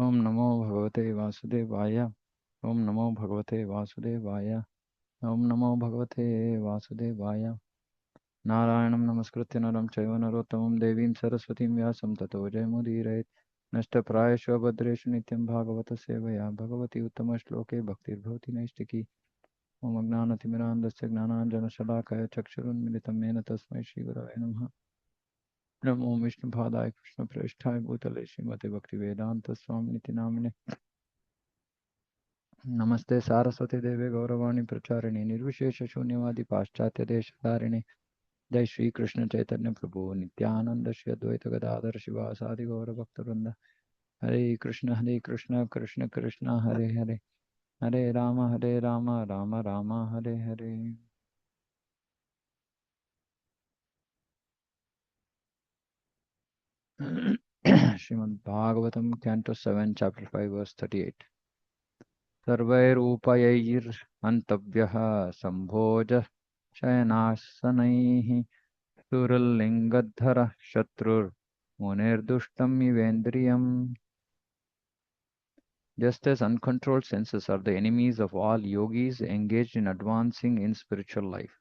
ओम नमो भगवते वासुदेवाय। ओम नमो भगवते वासुदेवाय। ओम नमो भगवते वासुदेवाय। नारायणं नमस्कृत्य नरं चैव नरोत्तमं देवीं सरस्वतीं व्यासं ततो जयमुदीरयेत्। नष्टप्रायेषु भद्रेषु नित्यं भागवत सेवया भगवती उत्तमश्लोके भक्तिर्भवति नैष्टिकी। ओम अज्ञानतिमिरान्धस्य ज्ञानाञ्जनशलाकया चक्षुरुन्मिलितं येन तस्मै श्रीगुरवे नमः। नमो विष्णुपादाय कृष्णप्रेष्ठाय भूतले श्रीमते भक्तिवेदान्तस्वामिनिति नामिने। नमस्ते सारस्वती देवे गौरवाणी प्रचारिणे निर्विशेष शून्यवादी पाश्चात्य देशधारिणे। जय श्री कृष्ण चैतन्य प्रभु नित्यानंद श्री अद्वैत गदाधर शिवासादि गौर भक्तवृंद। Hare Krishna Krishna Krishna Hare Hare. Hare Rama Rama Rama Hare Hare. Shrimad Bhagavatam canto 7 chapter 5 verse 38। सर्वैरूपयैर्हन्तव्यः सम्भोज शयनासनैः सुरलिङ्गद्धरः शत्रुर्मुनिर्दुष्टम् इवेन्द्रियम्. Just as uncontrolled senses are the enemies of all yogis engaged in advancing in spiritual life,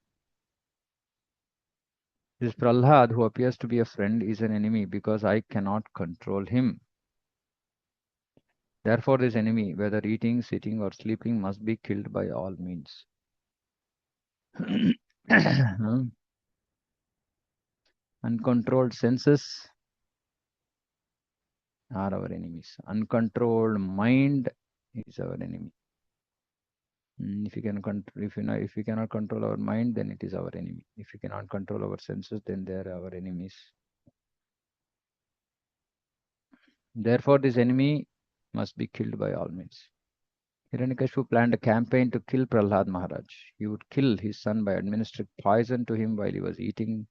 this Prahlad, who appears to be a friend, is an enemy because I cannot control him. Therefore, this enemy, whether eating, sitting, or sleeping, must be killed by all means. Uncontrolled senses are our enemies. Uncontrolled mind is our enemy. If you can if we cannot control our mind, then it is our enemy. If we cannot control our senses, then they are our enemies. Therefore, this enemy must be killed by all means. Hiranyakashipu planned a campaign to kill Prahlad Maharaj. He would kill his son by administering poison to him while he was eating,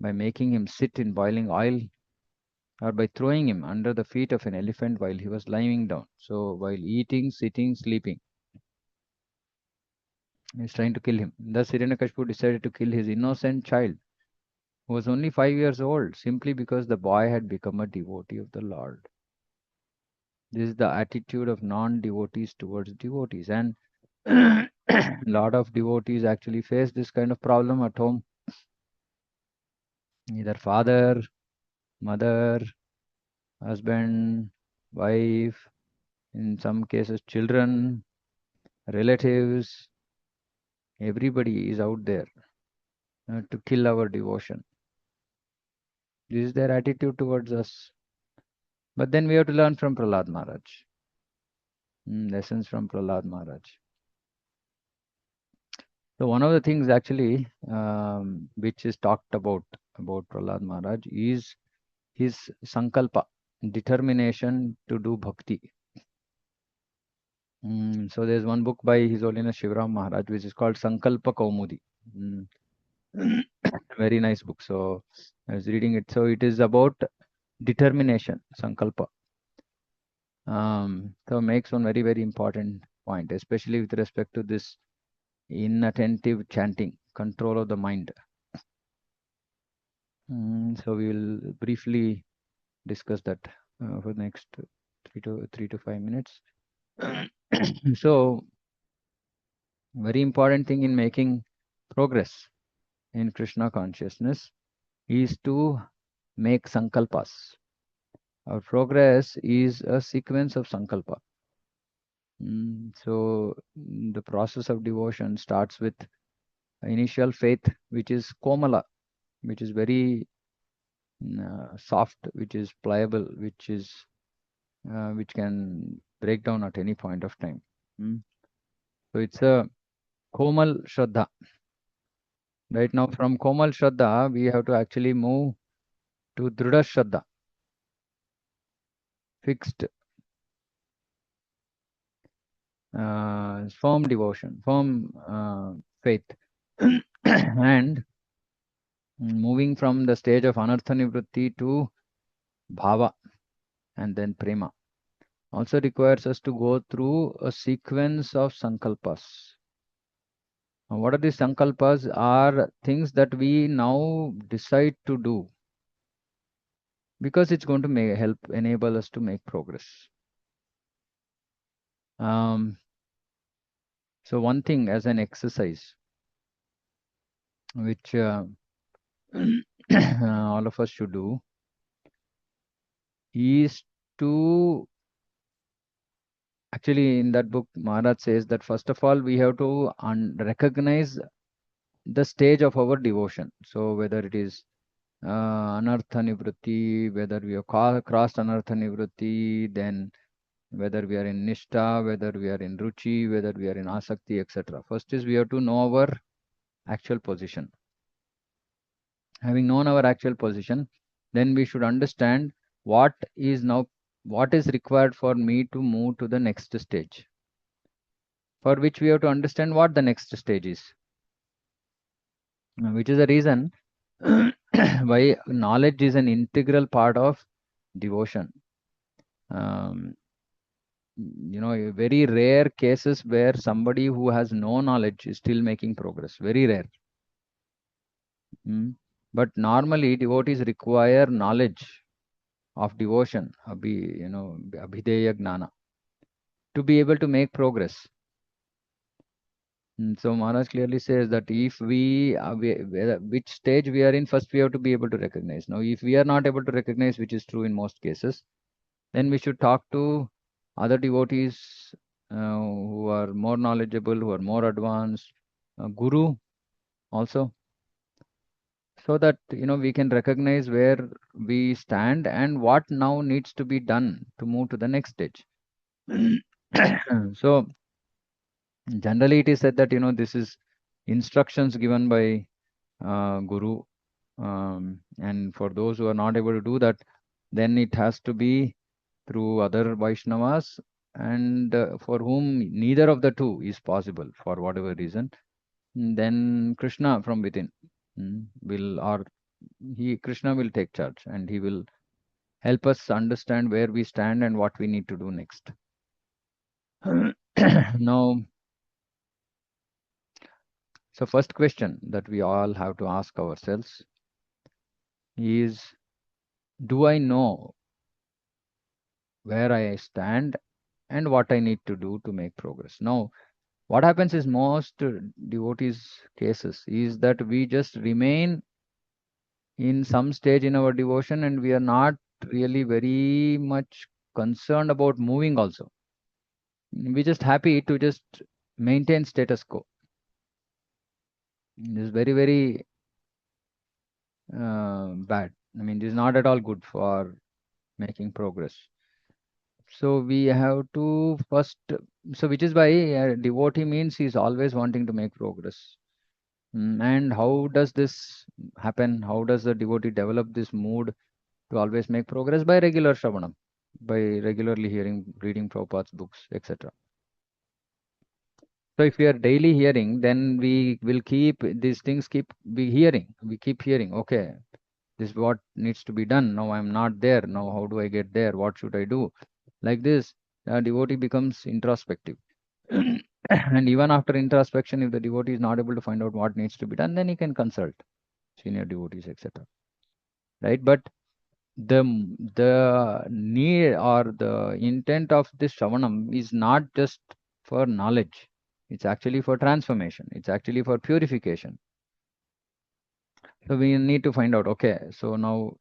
by making him sit in boiling oil, or by throwing him under the feet of an elephant while he was lying down. So, while eating, sitting, sleeping, he is trying to kill him. Thus, Hiranyakashipu decided to kill his innocent child, who was only 5 years old, simply because the boy had become a devotee of the Lord. This is the attitude of non-devotees towards devotees. And a lot of devotees actually face this kind of problem at home. Either father, mother, husband, wife, in some cases children, relatives, everybody is out there to kill our devotion. This is their attitude towards us. But then we have to learn from Prahlad Maharaj. Lessons from Prahlad Maharaj. So one of the things actually which is talked about Prahlad Maharaj is his sankalpa, determination to do bhakti. So there's one book by His Holiness Shivram Maharaj which is called Sankalpa Kaumudi. Very nice book. So I was reading it. So it is about determination, sankalpa. So makes one very, very important point, especially with respect to this inattentive chanting, control of the mind. So we will briefly discuss that for the next 3 to 5 minutes. So very important thing in making progress in Krishna consciousness is to make sankalpas. Our progress is a sequence of sankalpa. So the process of devotion starts with initial faith, which is komala, which is very soft, which is pliable, which can break down at any point of time. So it's a komal shraddha. Right now, from komal shraddha, we have to actually move to drudha shraddha, fixed, firm devotion, firm faith, and moving from the stage of anartha nivritti to bhava and then prema also requires us to go through a sequence of sankalpas. What are these sankalpas? Are things that we now decide to do because it's going to help enable us to make progress. Um, so one thing as an exercise, which all of us should do, is to actually in that book, Maharaj says that first of all, we have to recognize the stage of our devotion. So whether it is anartha nivritti, whether we have crossed anartha nivritti, then whether we are in nishtha, whether we are in ruchi, whether we are in asakti, etc. First is we have to know our actual position. Having known our actual position, then we should understand what is now what is required for me to move to the next stage. For which we have to understand what the next stage is, which is the reason why knowledge is an integral part of devotion. Um, very rare cases where somebody who has no knowledge is still making progress. Very rare. Mm. But normally devotees require knowledge of devotion, abhideya gnana, to be able to make progress. So Maharaj clearly says that if which stage we are in, first we have to be able to recognize. Now, if we are not able to recognize, which is true in most cases, then we should talk to other devotees who are more knowledgeable, who are more advanced, guru also, so that we can recognize where we stand and what now needs to be done to move to the next stage. So generally, it is said that this is instructions given by guru, and for those who are not able to do that, then it has to be through other Vaishnavas, and for whom neither of the two is possible for whatever reason, then Krishna from within will or he Krishna will take charge and he will help us understand where we stand and what we need to do next. Now, so first question that we all have to ask ourselves is, do I know where I stand and what I need to do to make progress? Now, what happens is most devotees cases is that we just remain in some stage in our devotion and we are not really very much concerned about moving also. We're just happy to just maintain status quo. This is very, very bad. I mean, this is not at all good for making progress. So we have to first, so which is why devotee means he's always wanting to make progress. And how does this happen? How does the devotee develop this mood to always make progress? By regular Shravanam, by regularly hearing, reading Prabhupada's books, etc. So if we are daily hearing, then we will keep these things keep be hearing. We keep hearing, okay, this is what needs to be done. Now I'm not there. Now how do I get there? What should I do? Like this, devotee becomes introspective. And even after introspection, if the devotee is not able to find out what needs to be done, then he can consult senior devotees, etc. Right? But the need or the intent of this Shravanam is not just for knowledge. It's actually for transformation. It's actually for purification. So we need to find out, okay, so now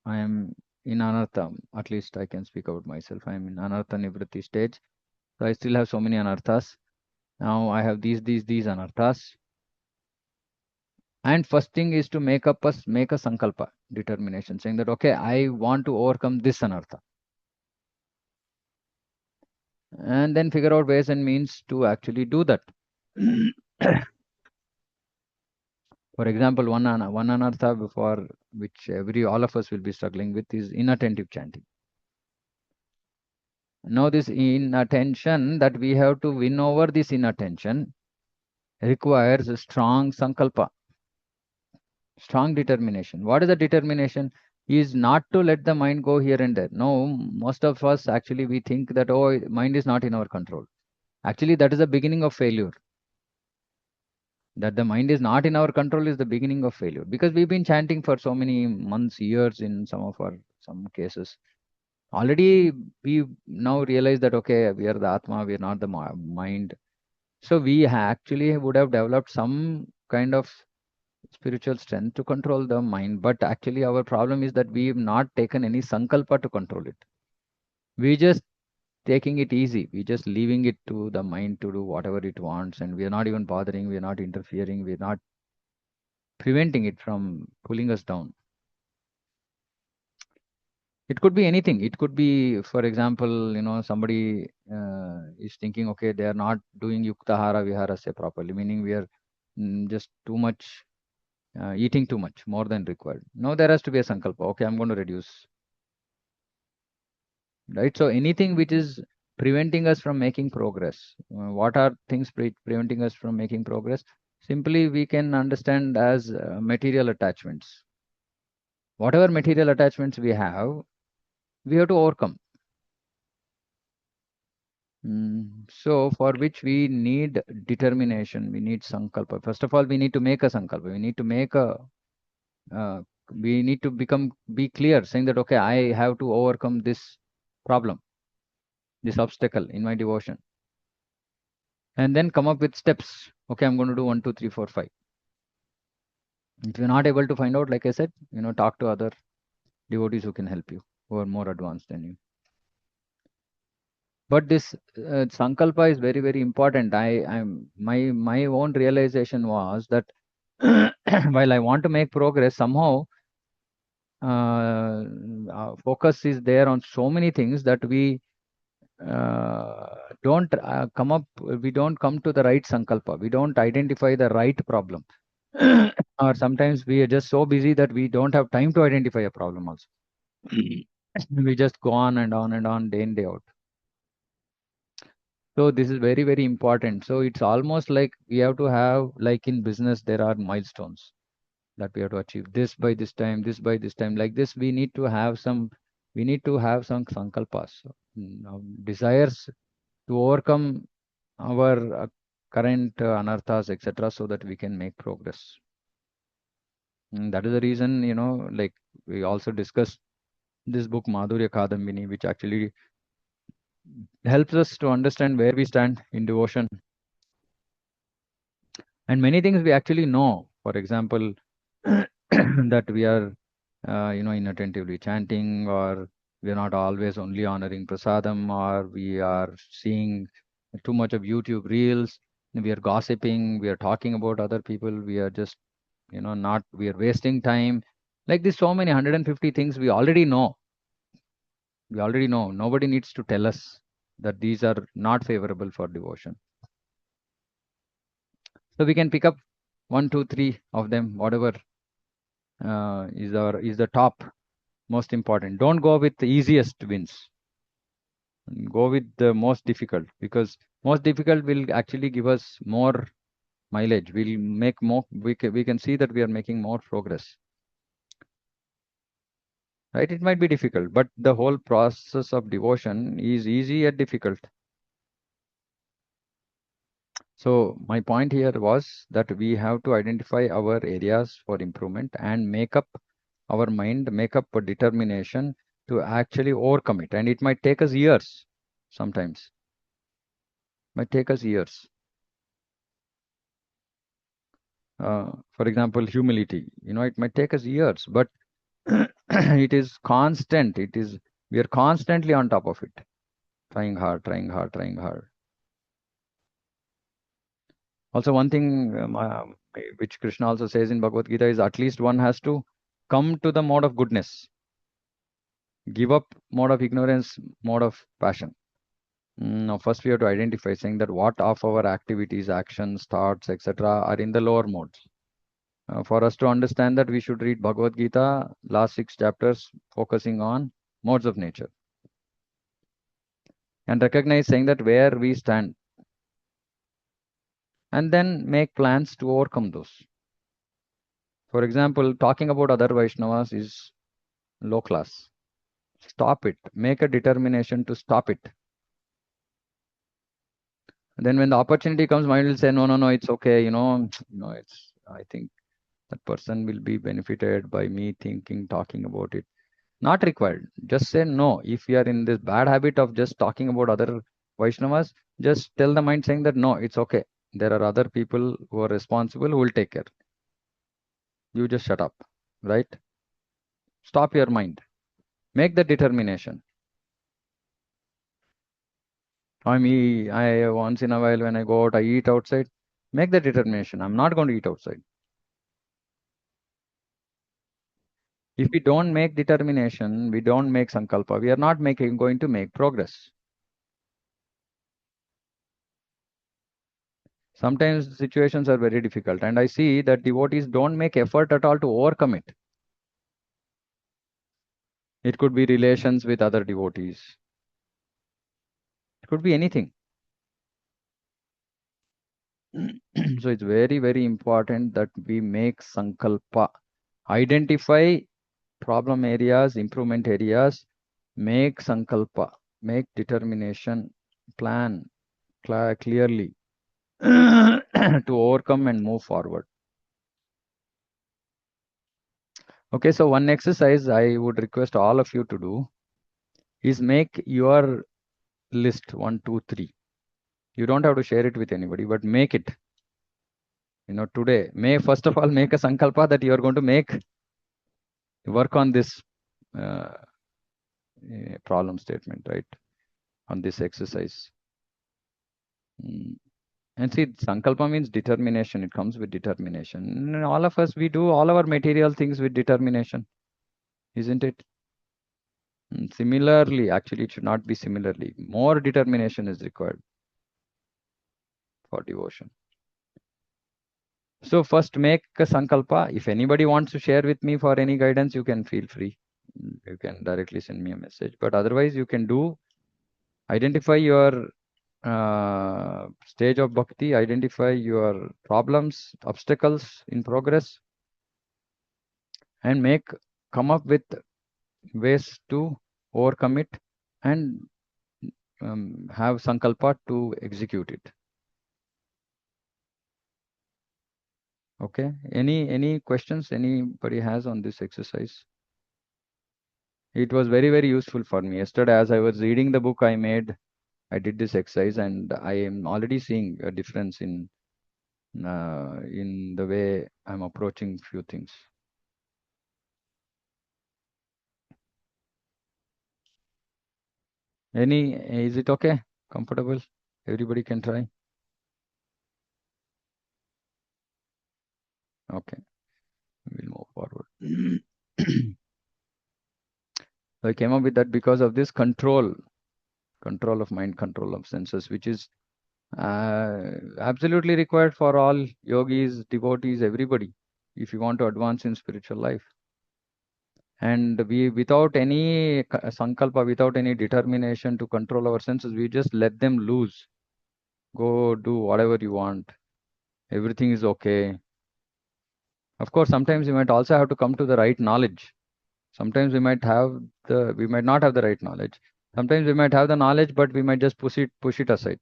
I am in anartha. At least I can speak about myself. I am in anartha nivritti stage. So I still have so many anarthas. Now I have these anarthas. And first thing is to make a sankalpa, determination, saying that okay, I want to overcome this anartha. And then figure out ways and means to actually do that. For example, one anartha before which all of us will be struggling with is inattentive chanting. Now this inattention that we have to win over this inattention requires a strong sankalpa, strong determination. What is the determination? Is not to let the mind go here and there. No, most of us actually we think that oh, mind is not in our control. Actually, that is the beginning of failure. That the mind is not in our control is the beginning of failure, because we've been chanting for so many months, years in some cases, Already we now realize that, okay, we are the Atma, we are not the mind. So we actually would have developed some kind of spiritual strength to control the mind. But actually our problem is that we have not taken any sankalpa to control it. We just taking it easy. We just leaving it to the mind to do whatever it wants, and we are not even bothering, we are not interfering, we are not preventing it from pulling us down. It could be anything. It could be, for example, somebody is thinking, okay, they are not doing yuktahara viharasya properly, meaning we are just too much, eating too much, more than required. No, there has to be a sankalpa. Okay, I'm going to reduce, right? So anything which is preventing us from making progress. What are things preventing us from making progress? Simply, we can understand as material attachments. Whatever material attachments we have to overcome. So for which we need determination, we need sankalpa. First of all, we need to make a sankalpa. We need to make a, uh, we need to be clear, saying that, okay, I have to overcome this problem, this obstacle in my devotion. And then come up with steps. Okay, I'm going to do 1, 2, 3, 4, 5. If you're not able to find out, like I said, talk to other devotees who can help you, who are more advanced than you. But this sankalpa is very, very important. My own realization was that while I want to make progress, somehow focus is there on so many things that we don't we don't come to the right sankalpa. We don't identify the right problem. Or sometimes we are just so busy that we don't have time to identify a problem also. We just go on and on and on, day in, day out. So this is very, very important. So it's almost like we have to have, like in business, there are milestones that we have to achieve. This by this time, this by this time. Like this, we need to have some sankalpas, desires to overcome our current anarthas, etc., so that we can make progress. That is the reason, like we also discussed this book, Madhurya Kadambini, which actually helps us to understand where we stand in devotion. And many things we actually know. For example, that we are, inattentively chanting, or we are not always only honoring prasadam, or we are seeing too much of YouTube reels, we are gossiping, we are talking about other people, we are just, not, we are wasting time. Like this, so many 150 things we already know. We already know. Nobody needs to tell us that these are not favorable for devotion. So we can pick up 1, 2, 3 of them, whatever is the top most important. Don't go with the easiest wins. Go with the most difficult, because most difficult will actually give us more mileage. We'll make more. We can see that we are making more progress. Right? It might be difficult, but the whole process of devotion is easy yet difficult. So my point here was that we have to identify our areas for improvement and make up our mind, make up a determination to actually overcome it. And it might take us years sometimes. Might take us years. For example, humility. It might take us years, but it is constant. We are constantly on top of it, trying hard, trying hard, trying hard. Also, one thing which Krishna also says in Bhagavad Gita is at least one has to come to the mode of goodness, give up mode of ignorance, mode of passion. Now, first we have to identify, saying that what of our activities, actions, thoughts, etc., are in the lower modes. For us to understand that, we should read Bhagavad Gita, last 6 chapters, focusing on modes of nature, and recognize, saying that where we stand, and then make plans to overcome those. For example, talking about other Vaishnavas is low class. Stop it. Make a determination to stop it. Then when the opportunity comes, mind will say, no, no, no, it's okay. I think that person will be benefited by me thinking, talking about it. Not required. Just say no. If you are in this bad habit of just talking about other Vaishnavas, just tell the mind saying that no, it's okay. There are other people who are responsible who will take care. You just shut up, right? Stop your mind. Make the determination. I once in a while when I go out, I eat outside. Make the determination. I'm not going to eat outside. If we don't make determination, we don't make sankalpa. We are not going to make progress. Sometimes the situations are very difficult, and I see that devotees don't make effort at all to overcome it. It could be relations with other devotees. It could be anything. So it's very, very important that we make sankalpa. Identify problem areas, improvement areas, make sankalpa, make determination, plan clearly to overcome and move forward. Okay, so one exercise I would request all of you to do is make your list 1, 2, 3. You don't have to share it with anybody, but make it. Today, first of all make a sankalpa that you are going to work on this uh, problem statement, right? On this exercise. And see, sankalpa means determination. It comes with determination. And all of us, we do all our material things with determination, isn't it? Similarly, actually, it should not be similarly. More determination is required for devotion. So first make a sankalpa. If anybody wants to share with me for any guidance, you can feel free. You can directly send me a message. But otherwise, you can identify your stage of bhakti, identify your problems, obstacles in progress, and come up with ways to overcome it and have sankalpa to execute it. Okay. Any questions anybody has on this exercise? It was very, very useful for me. Yesterday, as I was reading the book I did this exercise, and I am already seeing a difference in the way I'm approaching few things. Is it okay? Comfortable? Everybody can try? Okay, we'll move forward. So I came up with that because of this control of mind, control of senses, which is absolutely required for all yogis, devotees, everybody, if you want to advance in spiritual life. And we, without any sankalpa, without any determination to control our senses, we just let them loose. Go do whatever you want. Everything is okay. Of course, sometimes you might also have to come to the right knowledge. Sometimes we might not have the right knowledge. Sometimes we might have the knowledge, but we might just push it aside.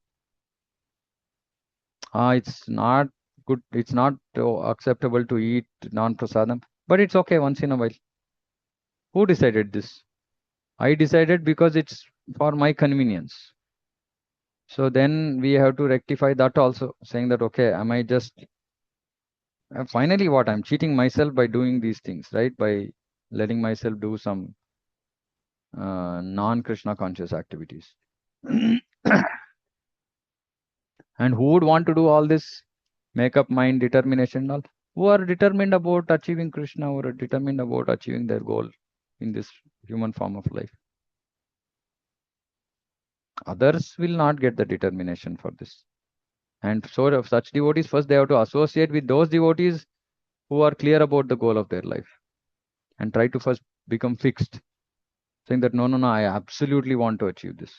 It's not good. It's not acceptable to eat non-prasadam, but it's okay once in a while. Who decided this? I decided because it's for my convenience. So then we have to rectify that also, saying that, okay, am I just finally what I'm cheating myself by doing these things, right? By letting myself do some non-Krishna conscious activities. And who would want to do all this? Make up mind, determination, and all. Who are determined about achieving Krishna, or are determined about achieving their goal in this human form of life. Others will not get the determination for this. And so, of such devotees, first they have to associate with those devotees who are clear about the goal of their life and try to first become fixed, saying that no, no, no, I absolutely want to achieve this.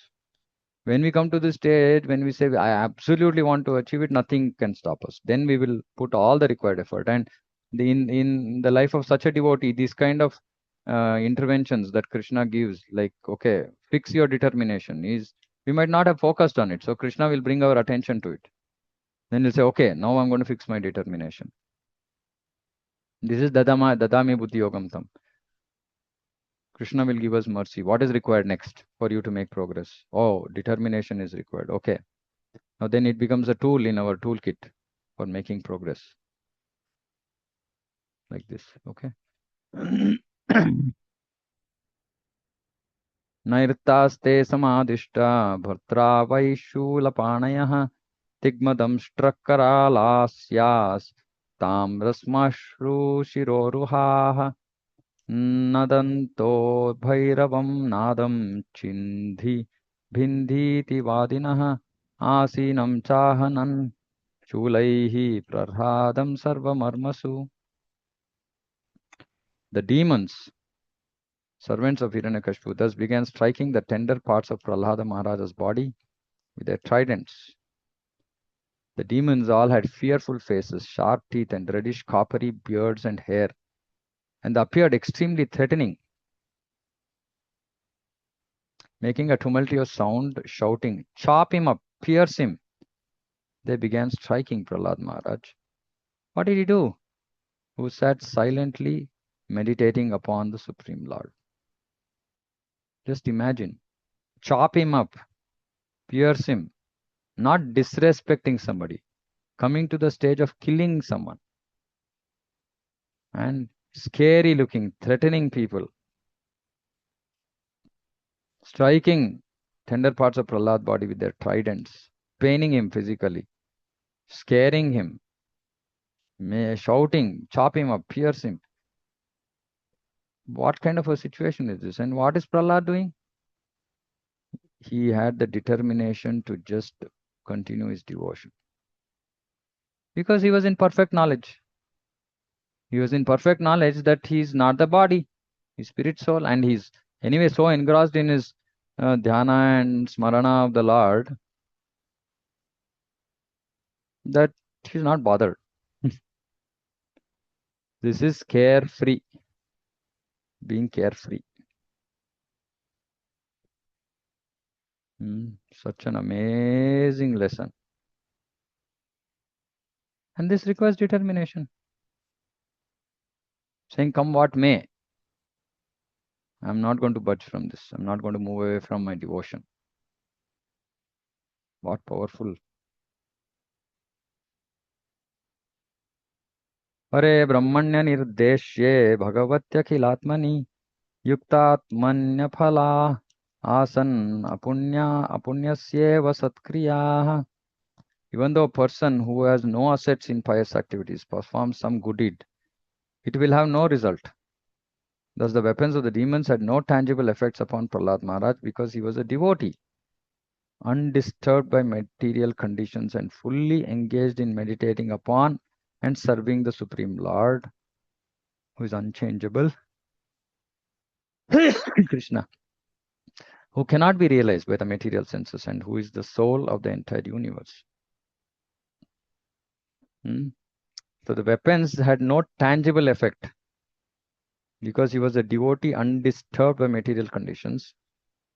When we come to this stage, when we say I absolutely want to achieve it, nothing can stop us. Then we will put all the required effort. And in the life of such a devotee, these kind of interventions that Krishna gives, like, okay, fix your determination, is we might not have focused on it. So Krishna will bring our attention to it. Then he'll say, okay, now I'm going to fix my determination. This is dadami buddhi yogam tam. Krishna will give us mercy. What is required next for you to make progress? Oh, determination is required. Okay. Now then it becomes a tool in our toolkit for making progress. Like this. Okay. नैर्तास्ते समादिष्टा भर्त्रा वैशूलपाणयः तिग्मदंष्ट्रकरालास्यास् ताम्रश्मश्रुशिरोरुहाः नदन्तो भैरवं नादं चिन्धि भिन्धीति वादिनः आसीनं चाहनन् शूलैः प्रह्लादं सर्वमर्मसु. The demons, servants of Hiranyakashipu, thus began striking the tender parts of Prahlada Maharaja's body with their tridents. The demons all had fearful faces, sharp teeth, and reddish coppery beards and hair, and they appeared extremely threatening, making a tumultuous sound, shouting, "Chop him up, pierce him." They began striking Prahlad Maharaj. What did he do? Who sat silently meditating upon the Supreme Lord. Just imagine. Chop him up, pierce him, not disrespecting somebody, coming to the stage of killing someone, and scary looking, threatening people, striking tender parts of Prahlad's body with their tridents, paining him physically, scaring him, shouting, chop him up, pierce him. What kind of a situation is this? And what is Prahlad doing? He had the determination to just continue his devotion. Because he was in perfect knowledge. He was in perfect knowledge that he is not the body, his spirit soul, and he's anyway so engrossed in his dhyana and smarana of the Lord that he's not bothered. This is carefree, being carefree. Such an amazing lesson. And this requires determination. Saying, come what may, I'm not going to budge from this. I'm not going to move away from my devotion. What powerful. Pare brahmanya nirdeshye bhagavatyakilatmani yuktatmanya asan apunyasye satkriyaha. Even though a person who has no assets in pious activities performs some good deed, it will have no result. Thus the weapons of the demons had no tangible effects upon Prahlad Maharaj because he was a devotee, undisturbed by material conditions and fully engaged in meditating upon and serving the Supreme Lord, who is unchangeable, Krishna, who cannot be realized by the material senses and who is the soul of the entire universe. So the weapons had no tangible effect because he was a devotee undisturbed by material conditions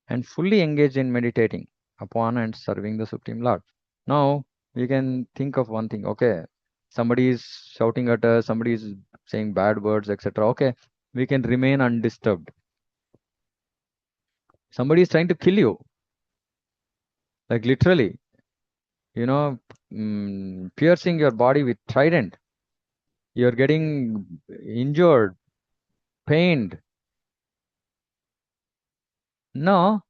and fully engaged in meditating upon and serving the Supreme Lord. Now we can think of one thing. Okay, somebody is shouting at us, somebody is saying bad words, etc. Okay, we can remain undisturbed. Somebody is trying to kill you, like literally, piercing your body with trident. You're getting injured, pained. No,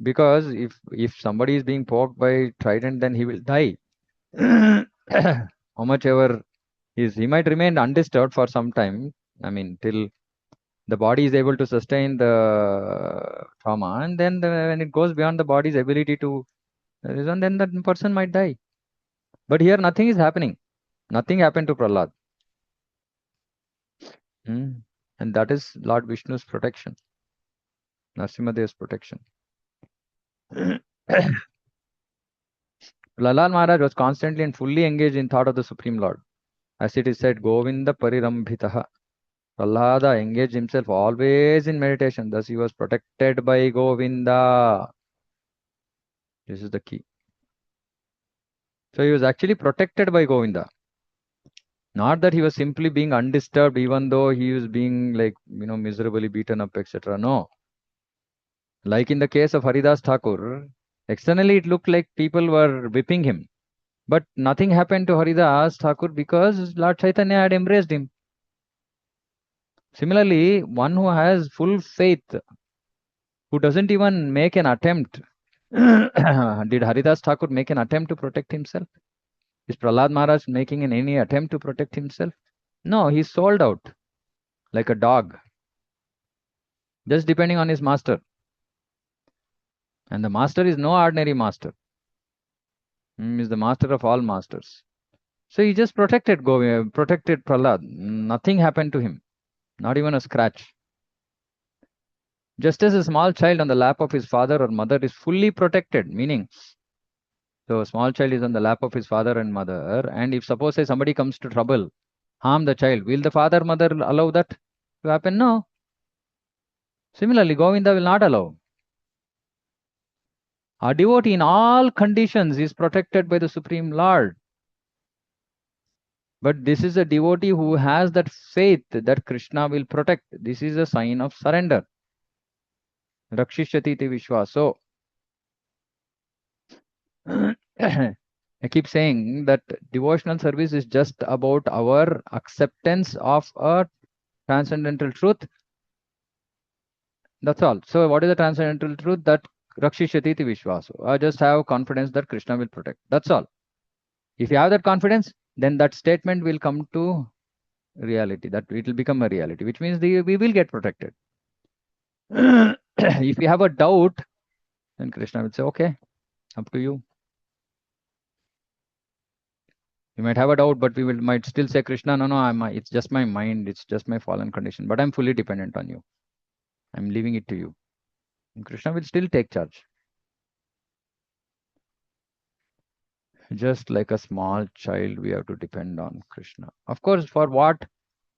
because if somebody is being poked by trident, then he will die. How much ever he might remain undisturbed for some time. I mean, till the body is able to sustain the trauma, and then when it goes beyond the body's ability to reason, then that person might die. But here nothing is happening. Nothing happened to Prahlad. And that is Lord Vishnu's protection. Narasimha protection. Prahlad Maharaj was constantly and fully engaged in thought of the Supreme Lord. As it is said, Govinda Parirambhitaha. Prahlada engaged himself always in meditation. Thus he was protected by Govinda. This is the key. So he was actually protected by Govinda. Not that he was simply being undisturbed, even though he was being like, miserably beaten up, etc. No. Like in the case of Haridas Thakur, externally it looked like people were whipping him. But nothing happened to Haridas Thakur because Lord Chaitanya had embraced him. Similarly, one who has full faith, who doesn't even make an attempt. Did Haridas Thakur make an attempt to protect himself? Is Prahlad Maharaj making any attempt to protect himself? No, he's sold out like a dog, just depending on his master. And the master is no ordinary master. He is the master of all masters. So he just protected Prahlad. Nothing happened to him, not even a scratch. Just as a small child on the lap of his father or mother is fully protected, meaning, so a small child is on the lap of his father and mother, and if suppose say somebody comes to trouble, harm the child, will the father, mother allow that to happen? No. Similarly, Govinda will not allow. A devotee in all conditions is protected by the Supreme Lord. But this is a devotee who has that faith that Krishna will protect. This is a sign of surrender. Rakshishyati te vishwaso. I keep saying that devotional service is just about our acceptance of a transcendental truth. That's all. So what is the transcendental truth? That Rakshishyati te vishwaso. I just have confidence that Krishna will protect. That's all. If you have that confidence, then that statement will come to reality, that it will become a reality, which means we will get protected. If you have a doubt, then Krishna will say, okay, up to you. You might have a doubt, but might still say, Krishna, no, it's just my mind, it's just my fallen condition, but I'm fully dependent on you. I'm leaving it to you. And Krishna will still take charge. Just like a small child, we have to depend on Krishna. Of course, for what?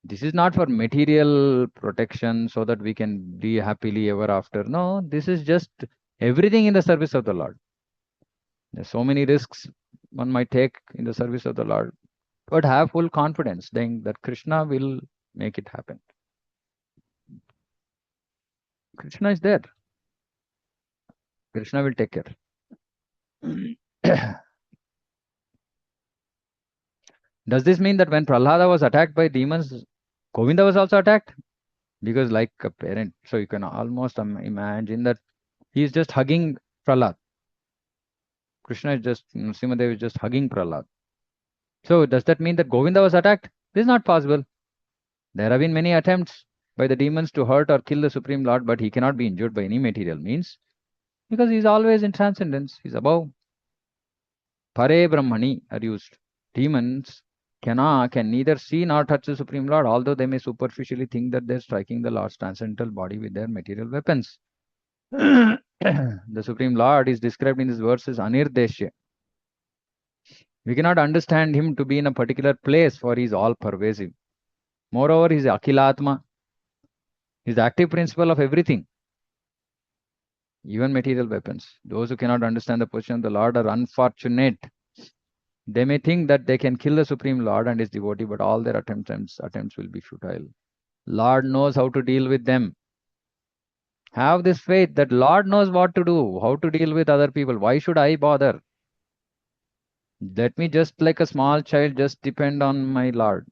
This is not for material protection so that we can be happily ever after. No, this is just everything in the service of the Lord. There's so many risks one might take in the service of the Lord, but have full confidence saying that Krishna will make it happen. Krishna is there. Krishna will take care. Does this mean that when Prahlada was attacked by demons, Govinda was also attacked? Because like a parent, so you can almost imagine that he is just hugging Prahlad. Krishna is just, Narasimha is just hugging Prahlad. So does that mean that Govinda was attacked? This is not possible. There have been many attempts by the demons to hurt or kill the Supreme Lord, but he cannot be injured by any material means because he is always in transcendence. He is above. Pare Brahmani are used. Demons can neither see nor touch the Supreme Lord, although they may superficially think that they're striking the Lord's transcendental body with their material weapons. The Supreme Lord is described in this verse as Anirdeshya. We cannot understand him to be in a particular place, for he is all pervasive. Moreover, he is Akhilatma. He is the active principle of everything, even material weapons. Those who cannot understand the position of the Lord are unfortunate. They may think that they can kill the Supreme Lord and his devotee, but all their attempts will be futile. Lord knows how to deal with them. Have this faith that Lord knows what to do, how to deal with other people. Why should I bother? Let me just like a small child just depend on my Lord.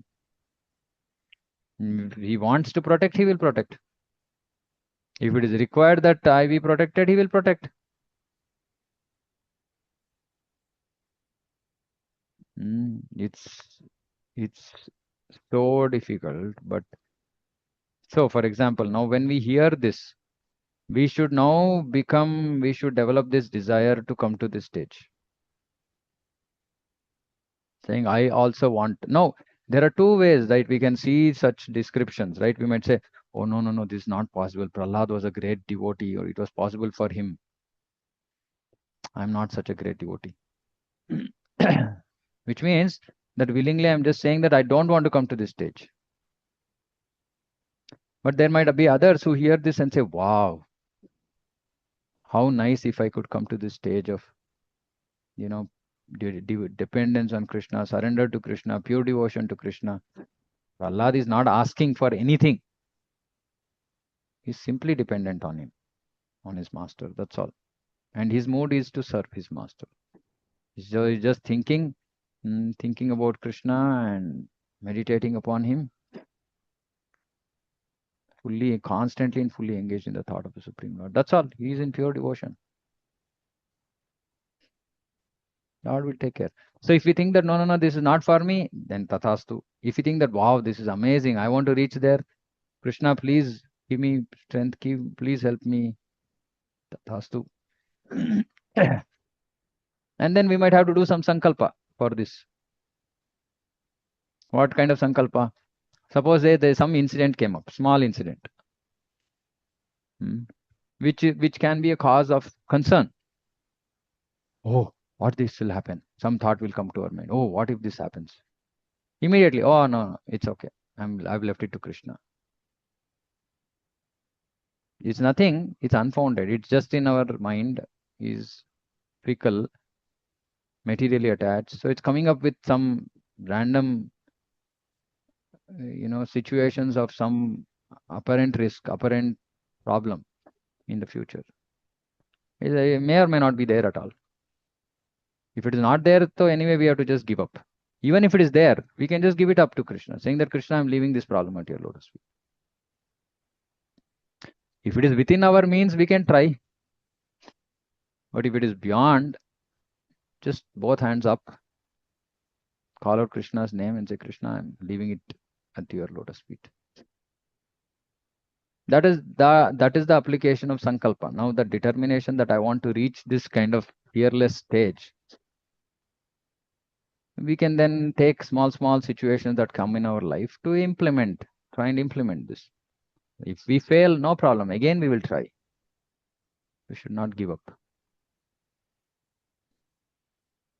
If he wants to protect, he will protect. If it is required that I be protected, he will protect. It's so difficult, but so for example, now when we hear this, we should develop this desire to come to this stage. Saying, I also want. No, there are two ways, right? We can see such descriptions, right? We might say, oh, no, this is not possible. Prahlad was a great devotee, or it was possible for him. I'm not such a great devotee. Which means that willingly I'm just saying that I don't want to come to this stage. But there might be others who hear this and say, wow, how nice if I could come to this stage of, dependence on Krishna, surrender to Krishna, pure devotion to Krishna. Prahlad is not asking for anything. He's simply dependent on him, on his master. That's all. And his mood is to serve his master. He's just thinking, thinking about Krishna and meditating upon him, fully, constantly and fully engaged in the thought of the Supreme Lord. That's all. He is in pure devotion. Lord will take care. So if we think that no, this is not for me, then tathastu. If you think that wow, this is amazing, I want to reach there, Krishna, please give me strength, please help me, tathastu. And then we might have to do some sankalpa for this. What kind of sankalpa? Suppose there some incident came up, small incident, which can be a cause of concern. Oh, what this will happen? Some thought will come to our mind. Oh, what if this happens? Immediately, oh no, it's okay. I've left it to Krishna. It's nothing, it's unfounded. It's just in our mind is fickle, materially attached. So it's coming up with some random, situations of some apparent risk, apparent problem in the future. It may or may not be there at all. If it is not there, so anyway, we have to just give up. Even if it is there, we can just give it up to Krishna, saying that Krishna, I'm leaving this problem at your lotus feet. If it is within our means, we can try. But if it is beyond, just both hands up, call out Krishna's name and say, Krishna, I'm leaving it at your lotus feet. That is the application of sankalpa. Now the determination that I want to reach this kind of fearless stage, we can then take small situations that come in our life to try and implement this. If we fail, no problem. Again, we will try. We should not give up.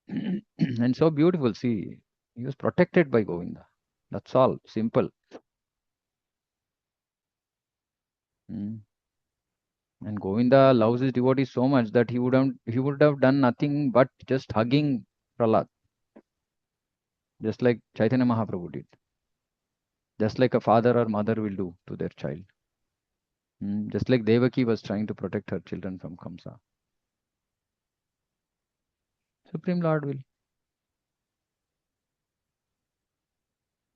And so beautiful. See, he was protected by Govinda. That's all. Simple. And Govinda loves his devotees so much that he would have done nothing but just hugging Prahlad. Just like Chaitanya Mahaprabhu did. Just like a father or mother will do to their child. Just like Devaki was trying to protect her children from Kamsa. Supreme Lord will.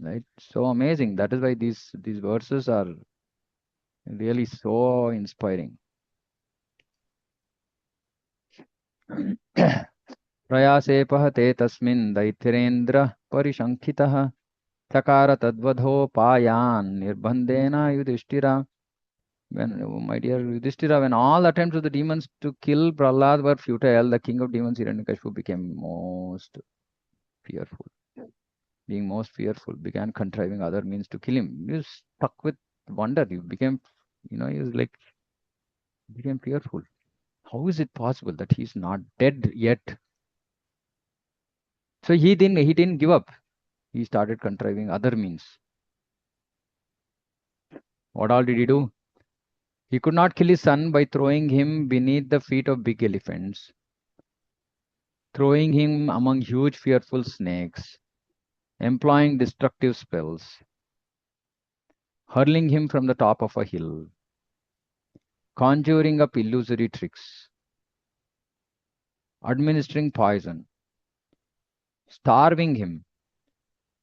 Right? So amazing. That is why these verses are really so inspiring. प्रयासे पहते तस्मिन् दैत्यरेन्द्र परिशङ्कितः चकार तद्वधोपायान् निर्बन्धेन Yudhishthira. When, my dear Yudhishthira, when all attempts of the demons to kill Prahlad were futile, the king of demons Hiranyakashipu became most fearful. Being most fearful, began contriving other means to kill him. He was stuck with wonder. He became, he was like, became fearful. How is it possible that he's not dead yet? So he didn't give up. He started contriving other means. What all did he do? He could not kill his son by throwing him beneath the feet of big elephants, throwing him among huge fearful snakes, employing destructive spells, hurling him from the top of a hill, conjuring up illusory tricks, administering poison, starving him,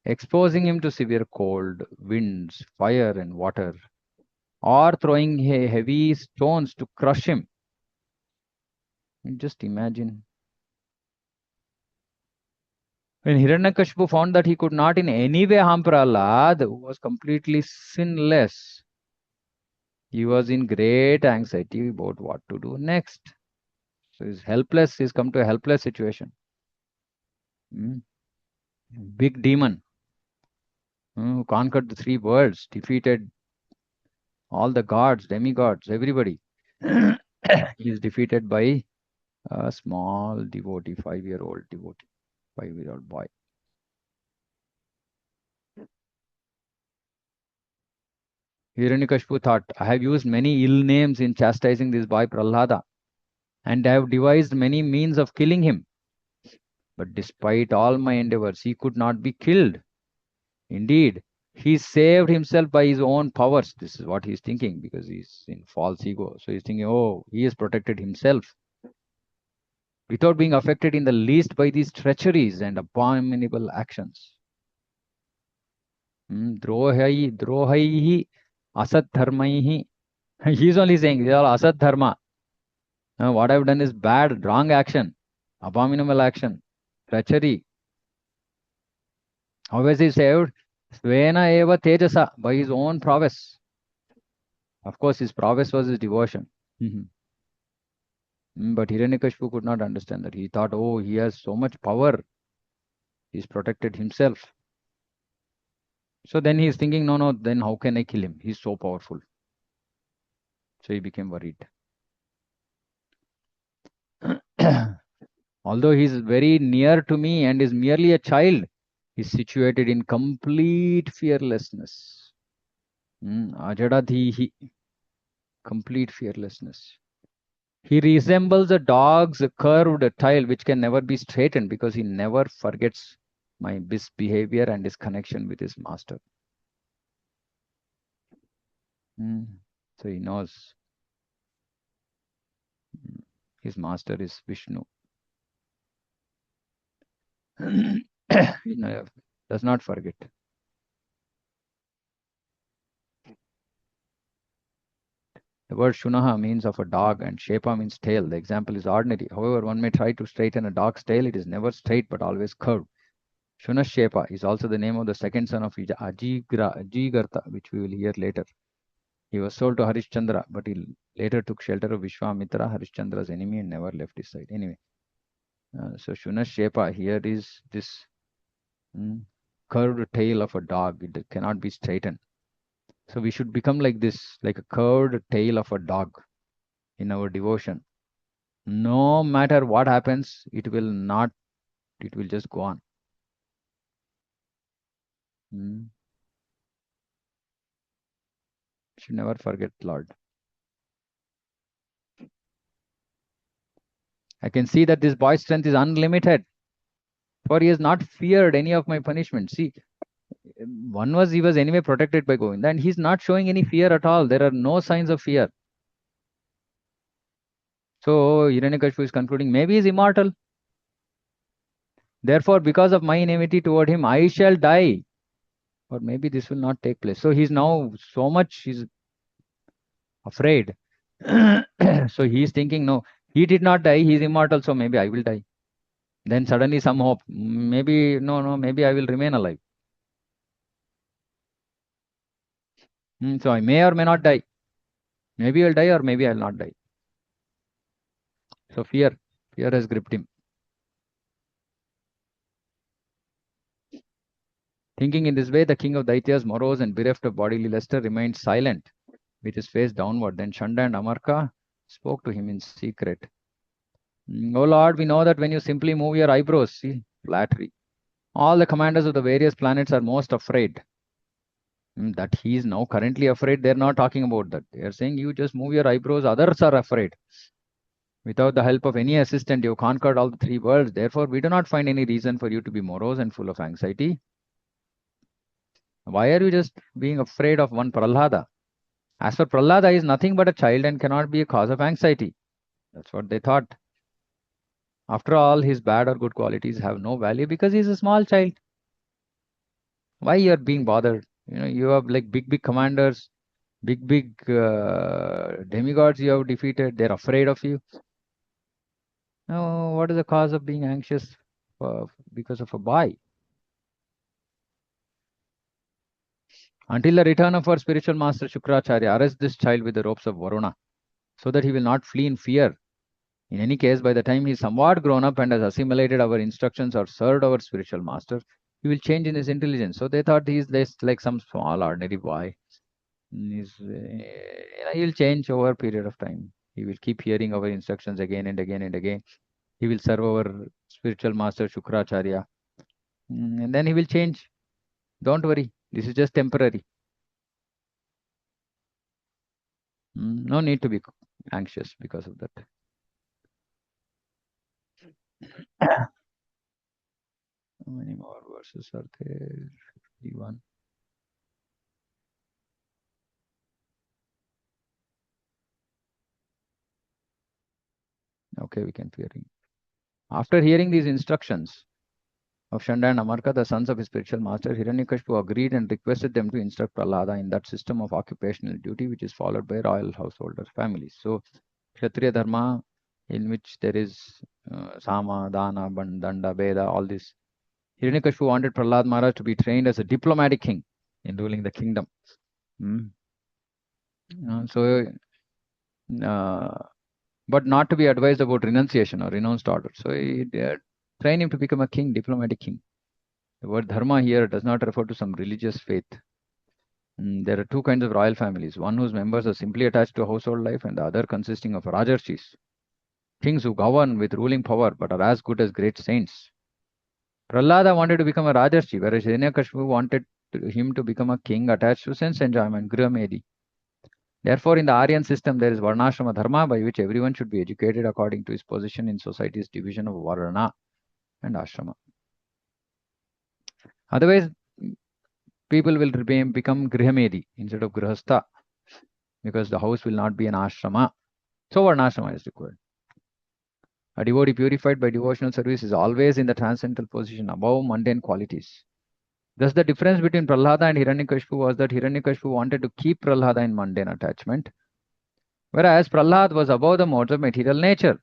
exposing him to severe cold, winds, fire, and water, or throwing heavy stones to crush him. Just imagine. When Hiranyakashipu found that he could not in any way harm Prahlad, who was completely sinless, he was in great anxiety about what to do next. So he's helpless. He's come to a helpless situation. Big demon who conquered the three worlds, defeated all the gods, demigods, everybody. He is defeated by a small devotee, 5-year-old devotee, 5-year-old boy. Hiranyakashipu thought, I have used many ill names in chastising this boy Prahlada, and I have devised many means of killing him. But despite all my endeavors, he could not be killed. Indeed, he saved himself by his own powers. This is what he's thinking because he's in false ego. So he's thinking, oh, he has protected himself without being affected in the least by these treacheries and abominable actions. Drohaihi asat dharmaihi. He's only saying these are asat dharma. What I've done is bad, wrong action, abominable action, treachery. How was he saved? Svena eva tejasa, by his own prowess. Of course, his prowess was his devotion. But Hiranyakashipu could not understand that. He thought, oh, he has so much power. He's protected himself. So then he's thinking, no, no, then how can I kill him? He's so powerful. So he became worried. Although he's very near to me and is merely a child, he's situated in complete fearlessness. Ajadadhihi, complete fearlessness. He resembles a dog's curved tail which can never be straightened because he never forgets my misbehavior and his connection with his master. So he knows his master is Vishnu. Does not forget. The word Shunaha means of a dog and Shepa means tail. The example is ordinary. However, one may try to straighten a dog's tail. It is never straight but always curved. Shunashepa is also the name of the second son of Ajigartha, which we will hear later. He was sold to Harishchandra, but he later took shelter of Vishwamitra, Harishchandra's enemy, and never left his side. Anyway, so Shunashepa here is this curved tail of a dog. It cannot be straightened. So we should become like this, like a curved tail of a dog in our devotion. No matter what happens, it will just go on. Should never forget, Lord. I can see that this boy's strength is unlimited, for he has not feared any of my punishment. See, one was he was anyway protected by Govinda, and he's not showing any fear at all. There are no signs of fear. So Hiranyakashipu is concluding, maybe he's immortal. Therefore, because of my enmity toward him, I shall die. Or maybe this will not take place. So he's now so much he's afraid. So he's thinking, no, he did not die, he's immortal, so maybe I will die. Then suddenly some hope. Maybe, no, maybe I will remain alive. So I may or may not die. Maybe I'll die or maybe I'll not die. So fear has gripped him. Thinking in this way, the king of Daityas, morose and bereft of bodily luster, remained silent with his face downward. Then Chanda and Amarka spoke to him in secret. Oh Lord, we know that when you simply move your eyebrows, see, flattery. All the commanders of the various planets are most afraid. That he is now currently afraid, they're not talking about that. They are saying you just move your eyebrows, others are afraid. Without the help of any assistant, you conquered all the three worlds. Therefore, we do not find any reason for you to be morose and full of anxiety. Why are you just being afraid of one Prahlada? As for Prahlada, he is nothing but a child and cannot be a cause of anxiety. That's what they thought. After all, his bad or good qualities have no value because he's a small child. Why you are being bothered? You have like big commanders, big demigods you have defeated. They're afraid of you. Now, what is the cause of being anxious because of a boy? Until the return of our spiritual master Shukracharya, arrest this child with the ropes of Varuna, so that he will not flee in fear. In any case, by the time he is somewhat grown up and has assimilated our instructions or served our spiritual master, he will change in his intelligence. So they thought he is less like some small ordinary boy. He'll change over a period of time. He will keep hearing our instructions again and again and again. He will serve our spiritual master Shukracharya. And then he will change. Don't worry. This is just temporary. No need to be anxious because of that. How many more verses are there? 51. Okay, we can hearing. After hearing these instructions of Shanda and Amarka, the sons of his spiritual master, Hiranyakashipu agreed and requested them to instruct Prahlada in that system of occupational duty which is followed by royal householders' families. So, Kshatriya Dharma, in which there is Sama, Dana, Danda, Veda, all this. Hiranyakashipu wanted Prahlad Maharaj to be trained as a diplomatic king in ruling the kingdom. But not to be advised about renunciation or renounced order. So he trained him to become a king, diplomatic king. The word dharma here does not refer to some religious faith. There are two kinds of royal families, one whose members are simply attached to household life and the other consisting of rajarshis, kings who govern with ruling power but are as good as great saints. Prahlada wanted to become a rajarshi, whereas Hiranyakashipu wanted him to become a king attached to sense enjoyment, grihamedi. Therefore, in the Aryan system, there is Varnashrama Dharma by which everyone should be educated according to his position in society's division of Varna and Ashrama. Otherwise, people will become Grihamedi instead of Grihastha because the house will not be an Ashrama. So, Varnashrama is required. A devotee purified by devotional service is always in the transcendental position above mundane qualities. Thus, the difference between Prahlada and Hiranyakashipu was that Hiranyakashipu wanted to keep Prahlada in mundane attachment, whereas Prahlad was above the modes of material nature.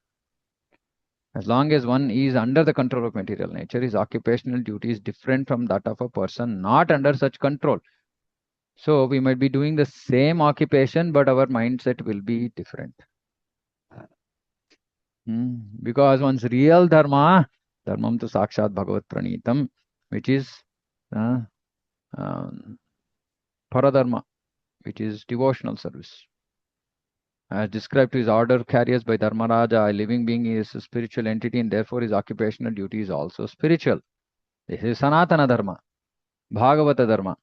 As long as one is under the control of material nature, his occupational duty is different from that of a person not under such control. So we might be doing the same occupation, but our mindset will be different. Because one's real dharma, dharmam tu sakshat bhagavat pranitam, which is paradharma, which is devotional service. As described to his order carriers by Dharmaraja, a living being is a spiritual entity and therefore his occupational duty is also spiritual. This is Sanatana Dharma, Bhagavata Dharma.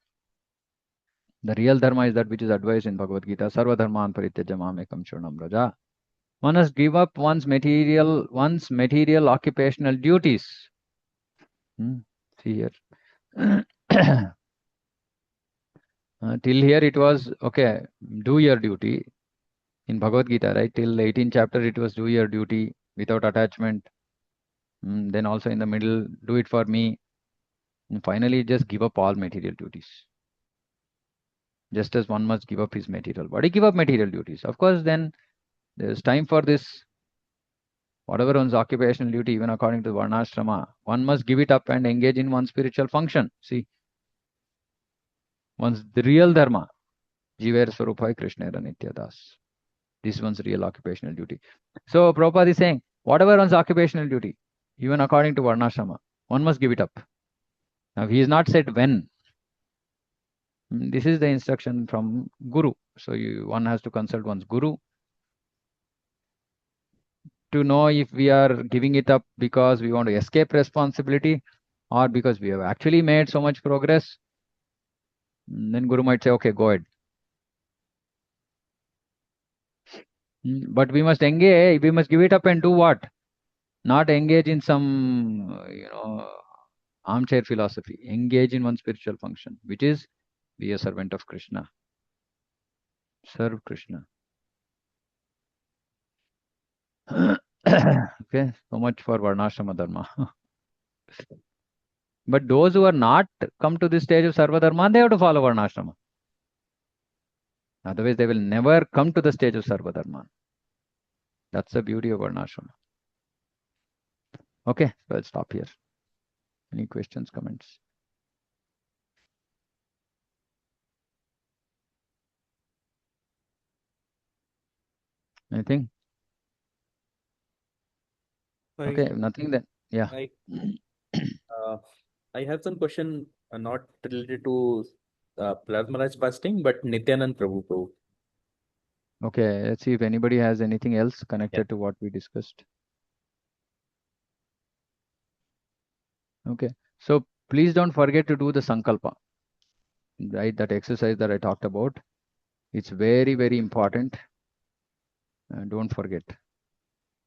The real Dharma is that which is advised in Bhagavad Gita, Sarva Dharman Parityaja Mamekam Shurnam Raja. One must give up one's material occupational duties. See here. Till here it was, okay, do your duty. In Bhagavad Gita, right? Till the 18th chapter, it was do your duty without attachment. Then also in the middle, do it for me. And finally, just give up all material duties. Just as one must give up his material body, give up material duties. Of course, then there's time for this. Whatever one's occupational duty, even according to Varnashrama, one must give it up and engage in one's spiritual function. See, one's the real dharma. Jiver Swarupai Krishna Nityadas. This is one's real occupational duty. So Prabhupada is saying, whatever one's occupational duty, even according to Varnashrama, one must give it up. Now, he has not said when. This is the instruction from Guru. So one has to consult one's Guru to know if we are giving it up because we want to escape responsibility or because we have actually made so much progress. Then Guru might say, okay, go ahead. But we must engage, we must give it up and do what? Not engage in some, armchair philosophy. Engage in one spiritual function, which is be a servant of Krishna. Serve Krishna. Okay, so much for Varnashrama Dharma. But those who are not come to this stage of Sarva Dharma, they have to follow Varnashrama. Otherwise, they will never come to the stage of Sarva Dharma. That's the beauty of Varnashrama. Okay, so I'll stop here. Any questions, comments? Anything? Okay, nothing then. Yeah. I have some question not related to plasmaraj fasting, but Nityanand Prabhu. Okay, let's see if anybody has anything else connected to what we discussed. Okay, so please don't forget to do the sankalpa, right? That exercise that I talked about. It's very, very important. Don't forget.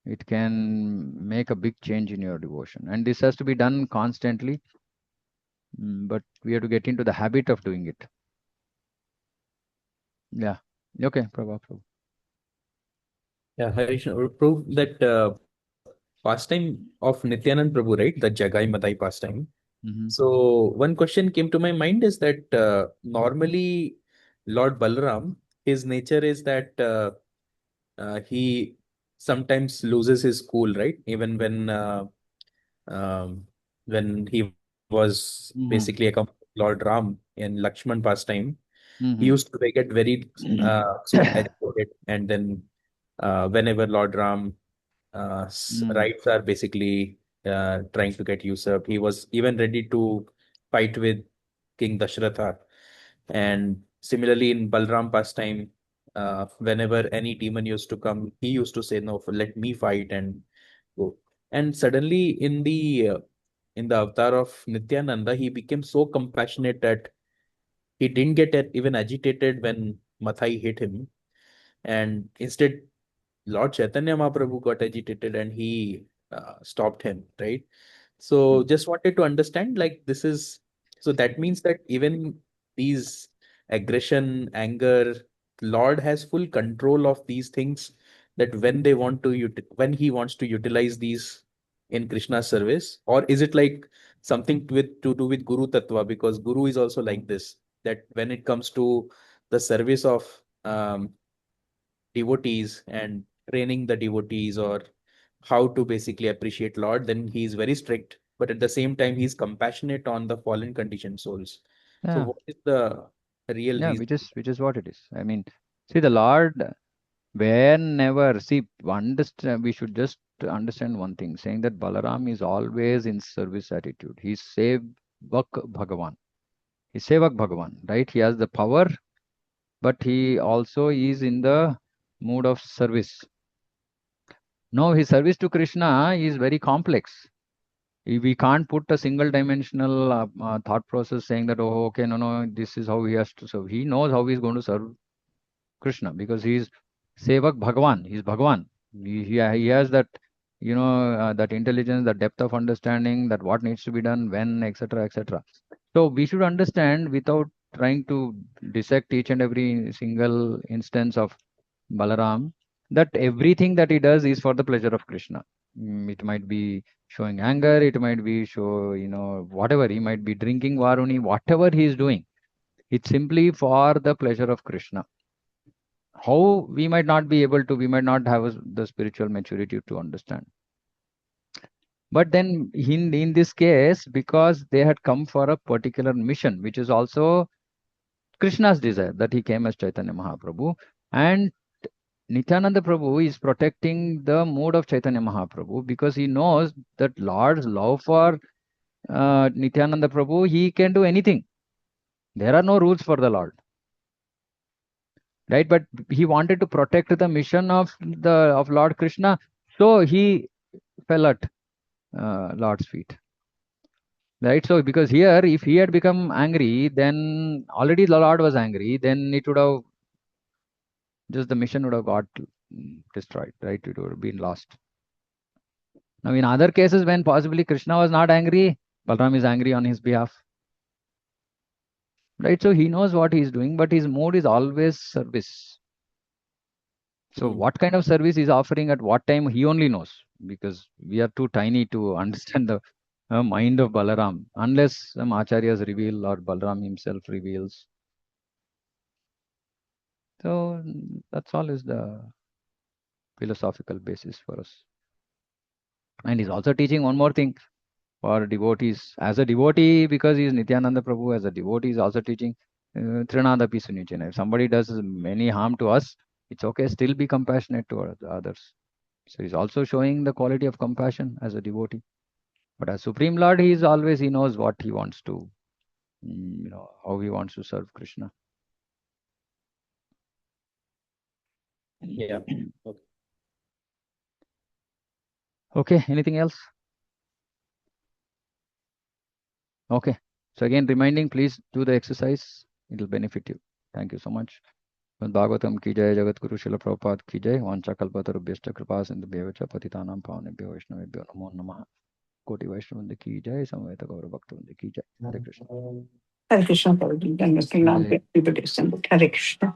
It can make a big change in your devotion. And this has to be done constantly. but we have to get into the habit of doing it. Yeah. Okay, Prabha, Prabhu. Yeah, Harish, will prove that pastime of Nityanand Prabhu, right? The Jagai Madai pastime. Mm-hmm. So one question came to my mind is that normally Lord Balaram, his nature is that he sometimes loses his cool, right? Even um, when he was basically Mm-hmm. accompanied Lord Ram in Lakshman pastime, he Mm-hmm. used to get very so agitated, and then whenever Lord Ram Mm. rights are basically trying to get usurped, he was even ready to fight with King Dashratha. And similarly, in Balram pastime, whenever any demon used to come, he used to say, "No, let me fight and go." And suddenly, in the avatar of Nityananda, he became so compassionate that he didn't get even agitated when Mathai hit him, and instead Lord Chaitanya Mahaprabhu got agitated and he stopped him, right? So just wanted to understand, like this is, so that means that even these aggression, anger, Lord has full control of these things, that when they want to when he wants to utilize these in Krishna's service, or is it like something to do with Guru Tattva? Because Guru is also like this, that when it comes to the service of devotees and training the devotees, or how to basically appreciate Lord, then he is very strict. But at the same time, he's compassionate on the fallen conditioned souls. So Yeah. what is the real Yeah, reason? which is what it is. I mean, see the Lord whenever see understand we should just understand one thing, saying that Balaram is always in service attitude. He's Sevak Bhagavan. He's Sevak Bhagavan, right? He has the power, but he also is in the mood of service. No, his service to Krishna is very complex. We can't put a single dimensional thought process saying that, oh, okay, no, no, this is how he has to serve. He knows how he's going to serve Krishna because he's Sevak Bhagavan. He's Bhagavan. He has that, that intelligence, that depth of understanding, that what needs to be done, when, etc., etc. So we should understand without trying to dissect each and every single instance of Balaram, that everything that he does is for the pleasure of Krishna. It might be showing anger, it might be whatever. He might be drinking Varuni, whatever he is doing. It's simply for the pleasure of Krishna. How we might not be able to, we might not have the spiritual maturity to understand. But then in this case, because they had come for a particular mission, which is also Krishna's desire, that he came as Chaitanya Mahaprabhu. And Nityananda Prabhu is protecting the mood of Chaitanya Mahaprabhu because he knows that Lord's love for Nityananda Prabhu, he can do anything. There are no rules for the Lord, right? But he wanted to protect the mission of Lord Krishna, so he fell at Lord's feet, right? So because here, if he had become angry, then already the Lord was angry, then it would have just the mission would have got destroyed, right? It would have been lost. Now, in other cases, when possibly Krishna was not angry, Balram is angry on his behalf, right? So he knows what he is doing, but his mood is always service. So, Hmm. what kind of service he's offering at what time, he only knows because we are too tiny to understand the mind of Balaram unless some acharyas reveal or Balaram himself reveals. So, that's all is the philosophical basis for us. And he's also teaching one more thing for devotees. As a devotee, because he is Nityananda Prabhu, as a devotee, is also teaching Trinada Pisunicena. If somebody does any harm to us, it's okay, still be compassionate to others. So he's also showing the quality of compassion as a devotee. But as Supreme Lord, he is always, he knows what he wants to, how he wants to serve Krishna. Yeah. Okay. Okay, anything else? Okay. So again, reminding, please do the exercise. It will benefit you. Thank you so much. Bhagavatam की जय जगत गुरु शिल प्रभुपाद की जय वांछा कल्पतरुभ्यश्च कृपा सिंधुभ्यश्च पतितानां पावनेभ्यो वैष्णवेभ्यो नमो नमः कोटि वैष्णव वृंद की जय, समवेत गौर भक्त वृंद की जय। हरे Krishna. Hare Krishna, Prabhuji. Hare हरे Krishna. हरे कृष्ण।